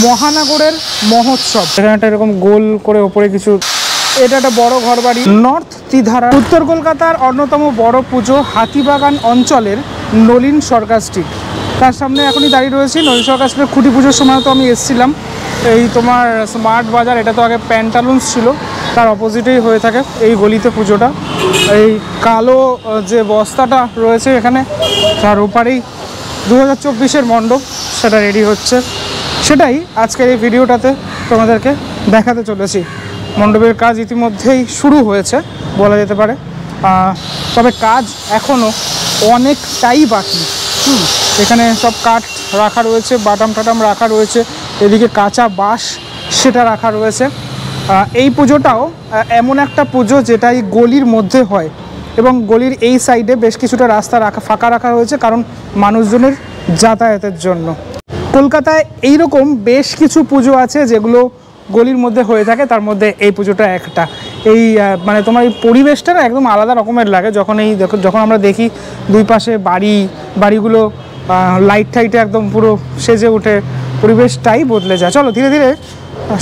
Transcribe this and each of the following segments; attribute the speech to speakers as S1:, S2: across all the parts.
S1: মহানগরের মহোৎসব। এখানে একটা এরকম গোল করে ওপরে কিছু, এটা একটা বড় ঘরবাড়ি। নর্থ তিধারা, উত্তর কলকাতার অন্যতম বড় পুজো হাতিবাগান অঞ্চলের নলিন সরকার স্ট্রিট। তার সামনে এখনই দাঁড়িয়ে রয়েছি। নলিন সরকার স্ট্রিটের খুঁটি পুজোর সময় তো আমি এসেছিলাম। এই তোমার স্মার্ট বাজার, এটা তো আগে প্যান্টালুন্স ছিল, তার অপোজিটেই হয়ে থাকে এই গলিতে পুজোটা। এই কালো যে বস্তাটা রয়েছে এখানে, তার ওপারেই 2024-এর মণ্ডপ সেটা রেডি হচ্ছে। সেটাই আজকের এই ভিডিওটাতে তোমাদেরকে দেখাতে চলেছি। মণ্ডপের কাজ ইতিমধ্যেই শুরু হয়েছে বলা যেতে পারে, তবে কাজ এখনও অনেকটাই বাকি। এখানে সব কাঠ রাখা রয়েছে, বাটাম টাটাম রাখা রয়েছে, এদিকে কাঁচা বাঁশ সেটা রাখা রয়েছে। এই পুজোটাও এমন একটা পুজো যেটা এই গলির মধ্যে হয়, এবং গলির এই সাইডে বেশ কিছুটা রাস্তা ফাঁকা রাখা হয়েছে কারণ মানুষজনের যাতায়াতের জন্য। কলকাতায় এইরকম বেশ কিছু পুজো আছে যেগুলো গলির মধ্যে হয়ে থাকে, তার মধ্যে এই পুজোটা একটা। এই মানে তোমার এই পরিবেশটা না একদম আলাদা রকমের লাগে যখন আমরা দেখি দুই পাশে বাড়িগুলো লাইট টাইটে একদম পুরো সেজে ওঠে, পরিবেশটাই বদলে যায়। চলো ধীরে ধীরে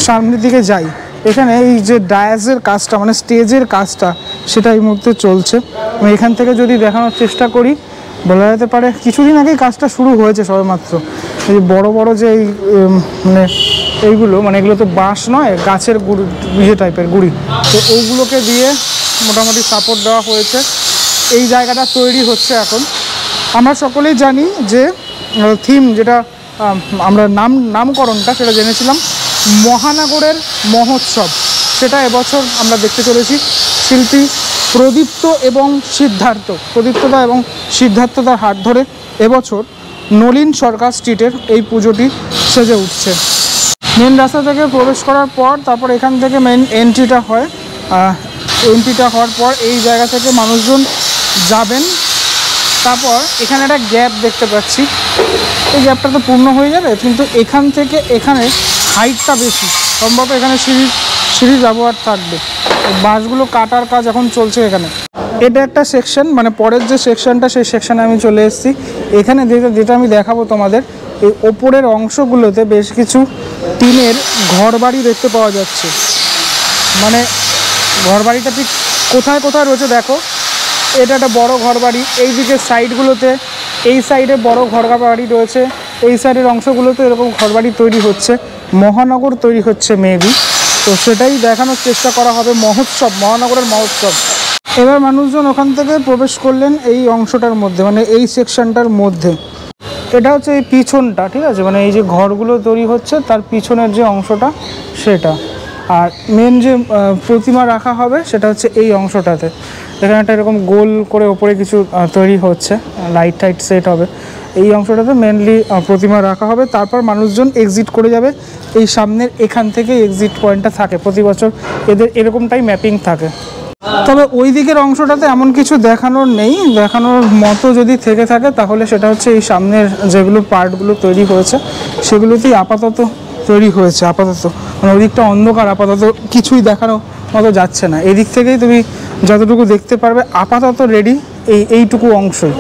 S1: সামনের দিকে যাই। এখানে এই যে ডায়াসের কাজটা, মানে স্টেজের কাজটা, সেটা এই মুহূর্তে চলছে। আমি এখান থেকে যদি দেখানোর চেষ্টা করি, বলা যেতে পারে কিছুদিন আগেই কাজটা শুরু হয়েছে সবেমাত্র। এই বড় বড় যে মানে এইগুলো, মানে এগুলো তো বাঁশ নয়, গাছের গুড়ি, ইয়ে টাইপের গুড়ি, তো ওগুলোকে দিয়ে মোটামুটি সাপোর্ট দেওয়া হয়েছে। এই জায়গাটা তৈরি হচ্ছে এখন। আমরা সকলেই জানি যে থিম যেটা আমরা নামকরণটা সেটা জেনেছিলাম মহানগরের মহোৎসব, সেটা এবছর আমরা দেখতে চলেছি। শিল্পী প্রদীপ্ত এবং সিদ্ধার্থদার হাত ধরে এবছর নলিন সরকার স্ট্রিটের এই পুজোটি সেজে উঠছে। মেন রাস্তা থেকে প্রবেশ করার পর তারপর এখান থেকে মেন এন্ট্রিটা হয়। এন্ট্রিটা হওয়ার পর এই জায়গা থেকে মানুষজন যাবেন। তারপর এখানে একটা গ্যাপ দেখতে পাচ্ছি, এই গ্যাপটা তো পূর্ণ হয়ে যাবে, কিন্তু এখান থেকে এখানে হাইটটা বেশি, সম্ভবত এখানে সিঁড়ির ব্যবহার থাকবে। বাঁশগুলো কাটার কাজ এখন চলছে এখানে। এটা একটা সেকশন, মানে পরের যে সেকশনটা সেই সেকশনে আমি চলে এসেছি। এখানে যেটা আমি দেখাবো তোমাদের, এই ওপরের অংশগুলোতে বেশ কিছু টিনের ঘরবাড়ি দেখতে পাওয়া যাচ্ছে। মানে ঘরবাড়িটা ঠিক কোথায় কোথায় রয়েছে দেখো। এটা একটা বড় ঘরবাড়ি, এই দিকের সাইডগুলোতে, এই সাইডে বড় ঘরবাড়ি রয়েছে, এই সাইডের অংশগুলোতে এরকম ঘরবাড়ি তৈরি হচ্ছে, মহানগর তৈরি হচ্ছে মেবি। তো সেটাই দেখানোর চেষ্টা করা হবে, মহানগরের মহোৎসব। এবার মানুষজন ওখান থেকে প্রবেশ করলেন এই অংশটার মধ্যে, মানে এই সেকশনটার মধ্যে। এটা হচ্ছে এই পিছনটা, ঠিক আছে, মানে এই যে ঘরগুলো তৈরি হচ্ছে তার পিছনের যে অংশটা সেটা। আর মেন যে প্রতিমা রাখা হবে সেটা হচ্ছে এই অংশটাতে। এখানে একটা এরকম গোল করে ওপরে কিছু তৈরি হচ্ছে, লাইট টাইট সেট হবে। এই অংশটাতে মেনলি প্রতিমা রাখা হবে। তারপর মানুষজন এক্সিট করে যাবে এই সামনের, এখান থেকে এক্সিট পয়েন্টটা থাকে প্রতি বছর, এদের এরকমটাই ম্যাপিং থাকে। তবে ওই দিকের অংশটাতে এমন কিছু দেখানোর নেই, দেখানোর মতো যদি থেকে থাকে তাহলে সেটা হচ্ছে এই সামনের যেগুলো পার্টগুলো তৈরি হয়েছে সেগুলোতেই আপাতত তৈরি হয়েছে। আপাতত মানে ওই দিকটা অন্ধকার, আপাতত কিছুই দেখানোর মতো যাচ্ছে না। এই দিক থেকেই তুমি যতটুকু দেখতে পারবে আপাতত রেডি এইটুকু অংশই।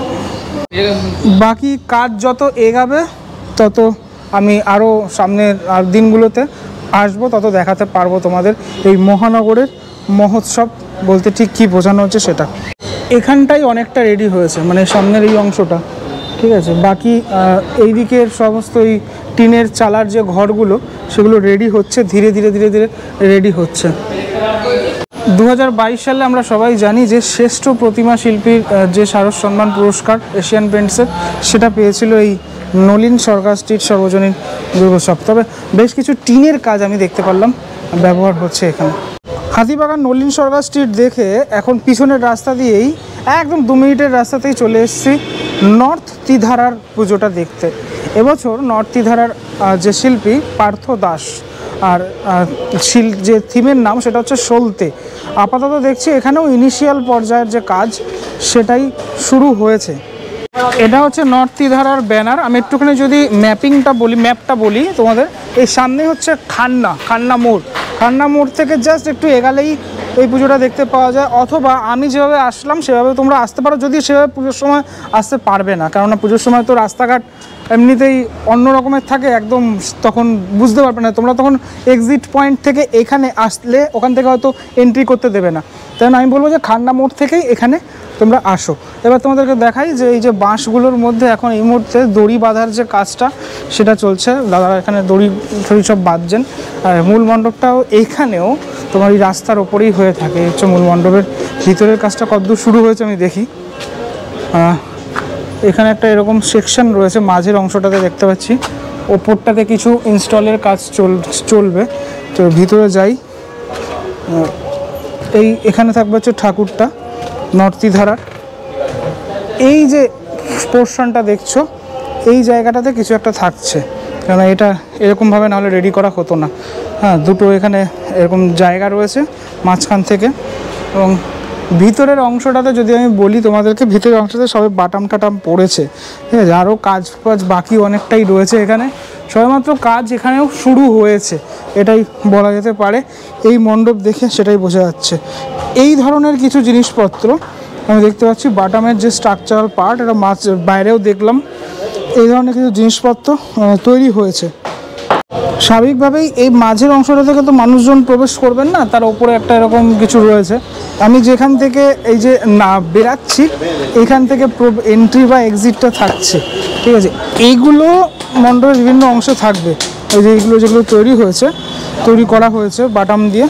S1: বাকি কাজ যত এগাবে তত আমি আরও সামনের দিনগুলোতে আসবো, তত দেখাতে পারবো তোমাদের এই মহানগরের মহোৎসব বলতে ঠিক কী বোঝানো হচ্ছে সেটা। এখানটাই অনেকটা রেডি হয়েছে, মানে সামনের এই অংশটা, ঠিক আছে। বাকি এই দিকের সমস্ত এই টিনের চালার যে ঘরগুলো সেগুলো রেডি হচ্ছে, ধীরে ধীরে ধীরে ধীরে রেডি হচ্ছে। 2022 সালে আমরা সবাই জানি যে শ্রেষ্ঠ প্রতিমা শিল্পীর যে শারদ সম্মান পুরস্কার এশিয়ান পেন্টসের, সেটা পেয়েছিল এই নলিন সরকার স্ট্রিট সর্বজনীন দুর্গোৎসব। তবে বেশ কিছু টিনের কাজ আমি দেখতে পারলাম ব্যবহার হচ্ছে এখানে। হাতিবাগান নলিন সরকার স্ট্রিট দেখে এখন পিছনের রাস্তা দিয়েই একদম 2 মিনিটের রাস্তাতেই চলে এসেছি নর্থ তিধারার পুজোটা দেখতে। এবছর নর্থ তিধারার যে শিল্পী পার্থ দাস, আর যে থিমের নাম সেটা হচ্ছে সলতে। আপাতত দেখছি এখানেও ইনিশিয়াল পর্যায়ের যে কাজ সেটাই শুরু হয়েছে। এটা হচ্ছে নর্থ তিধারার ব্যানার। আমি একটুখানি যদি ম্যাপটা বলি তোমাদের, এই সামনে হচ্ছে খান্না মোড় থেকে জাস্ট একটু এগালেই এই পুজোটা দেখতে পাওয়া যায়। অথবা আমি যেভাবে আসলাম সেভাবে তোমরা আসতে পারো, যদি সেভাবে পুজোর সময় আসতে পারবে না, কেননা পুজোর সময় তো রাস্তাঘাট এমনিতেই অন্য রকমের থাকে, একদম তখন বুঝতে পারবে না তোমরা। তখন এক্সিট পয়েন্ট থেকে এখানে আসলে ওখান থেকে হয়তো এন্ট্রি করতে দেবে না, তাই আমি বলবো যে খান্না মোড় থেকেই এখানে তোমরা আসো। এবার তোমাদেরকে দেখাই যে এই যে বাঁশগুলোর মধ্যে এখন এই মুহূর্তে দড়ি বাঁধার যে কাজটা সেটা চলছে। দাদারা এখানে দড়ি সব বাঁধছেন। আর মূল মণ্ডপটাও এইখানেও তোমার এই রাস্তার ওপরেই হয়ে থাকে। হচ্ছে মূল মণ্ডপের ভিতরের কাজটা কতদূর শুরু হয়েছে আমি দেখি। এখানে একটা এরকম সেকশন রয়েছে, মাঝের অংশটাতে দেখতে পাচ্ছি, ওপরটাতে কিছু ইনস্টলের কাজ চলবে। তো ভিতরে যাই। এখানে থাকবে হচ্ছে ঠাকুরটা নর্তিধারার। এই যে পোর্শনটা দেখছো, এই জায়গাটাতে কিছু একটা থাকছে, কেন এটা এরকমভাবে নাহলে রেডি করা হতো না। হ্যাঁ, দুটো এখানে এরকম জায়গা রয়েছে মাঝখান থেকে। এবং ভিতরের অংশটাতে যদি আমি বলি তোমাদেরকে, ভিতরের অংশটাতে সবে বাটাম টাটাম পড়েছে, ঠিক আছে। আরও কাজ বাকি অনেকটাই রয়েছে এখানে, সবেমাত্র কাজ এখানেও শুরু হয়েছে এটাই বলা যেতে পারে। এই মণ্ডপ দেখে সেটাই বোঝা যাচ্ছে। এই ধরনের কিছু জিনিসপত্র আমি দেখতে পাচ্ছি, বাটামের যে স্ট্রাকচারাল পার্ট, এটা বাইরেও দেখলাম এই ধরনের কিছু জিনিসপত্র তৈরি হয়েছে। স্বাভাবিকভাবেই এই মাঝের অংশটা থেকে তো মানুষজন প্রবেশ করবেন না, তার উপরে একটা এরকম কিছু রয়েছে। আমি যেখান থেকে এই যে না বেরাচ্ছি, এখান থেকে এন্ট্রি বা এক্সিটটা থাকছে, ঠিক আছে। এইগুলো মণ্ডপের বিভিন্ন অংশে থাকবে। এই যে এইগুলো যেগুলো তৈরি করা হয়েছে বাটাম দিয়ে,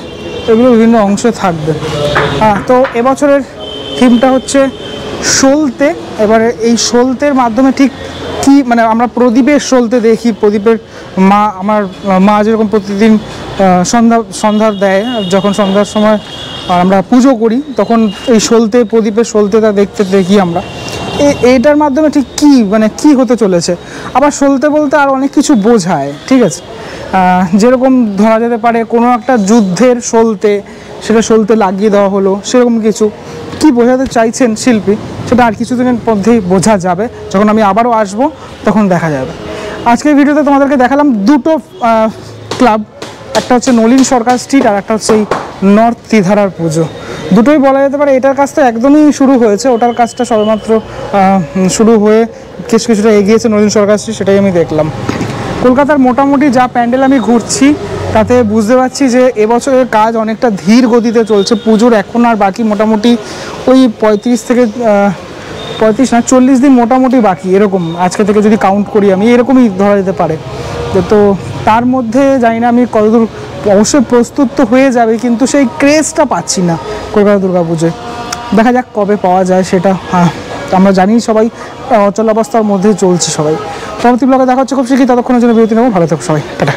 S1: এগুলো বিভিন্ন অংশে থাকবে। হ্যাঁ, তো এবছরের থিমটা হচ্ছে সলতে। এবারে এই সলতের মাধ্যমে ঠিক কি, মানে আমরা প্রদীপের সলতে দেখি, প্রদীপের আমার মা যেরকম প্রতিদিন সন্ধ্যা দেয়, যখন সন্ধ্যার সময় আমরা পুজো করি তখন এই প্রদীপের সলতেটা দেখতে দেখি আমরা। এইটার মাধ্যমে ঠিক কি, মানে কি হতে চলেছে। আবার সলতে বলতে আর অনেক কিছু বোঝায়, ঠিক আছে। যেরকম ধরা যেতে পারে কোনো একটা যুদ্ধের সলতে, সেটা সলতে লাগিয়ে দেওয়া হলো, সেরকম কিছু। কি বোঝাতে চাইছেন শিল্পী সেটা আর কিছুদিনের মধ্যেই বোঝা যাবে, যখন আমি আবারও আসবো তখন দেখা যাবে। আজকের ভিডিওতে তোমাদেরকে দেখালাম দুটো ক্লাব, একটা হচ্ছে নলিন সরকার স্ট্রিট আর একটা হচ্ছে এই নর্তিধারার পুজো। দুটোই বলা যেতে পারে এটার কাজটা একদমই শুরু হয়েছে, ওটার কাজটা সবেমাত্র শুরু হয়ে কিছুটা এগিয়েছে নলিন সরকার স্ট্রিট, সেটাই আমি দেখলাম। কলকাতার মোটামুটি যা প্যান্ডেল আমি ঘুরছি তাতে বুঝতে পারছি যে এবছরের কাজ অনেকটা ধীর গতিতে চলছে। পুজোর এখন আর বাকি মোটামুটি ওই 40 দিন মোটামুটি বাকি, এরকম আজকে থেকে যদি কাউন্ট করি আমি, এরকমই ধরা যেতে পারে। তো তার মধ্যে জানি না আমি কতদূর, অবশ্যই প্রস্তুত তো হয়ে যাবে, কিন্তু সেই ক্রেজটা পাচ্ছি না কলকাতা দুর্গাপুজোয়। দেখা যাক কবে পাওয়া যায় সেটা। হ্যাঁ, আমরা জানি সবাই অচলাবস্থার মধ্যে চলছে সবাই। পরবর্তী ব্লগে দেখা হচ্ছে খুব শীঘ্রই, ততক্ষণের জন্য বিরতি নেবো। ভালো থাকো সবাই, টাটা।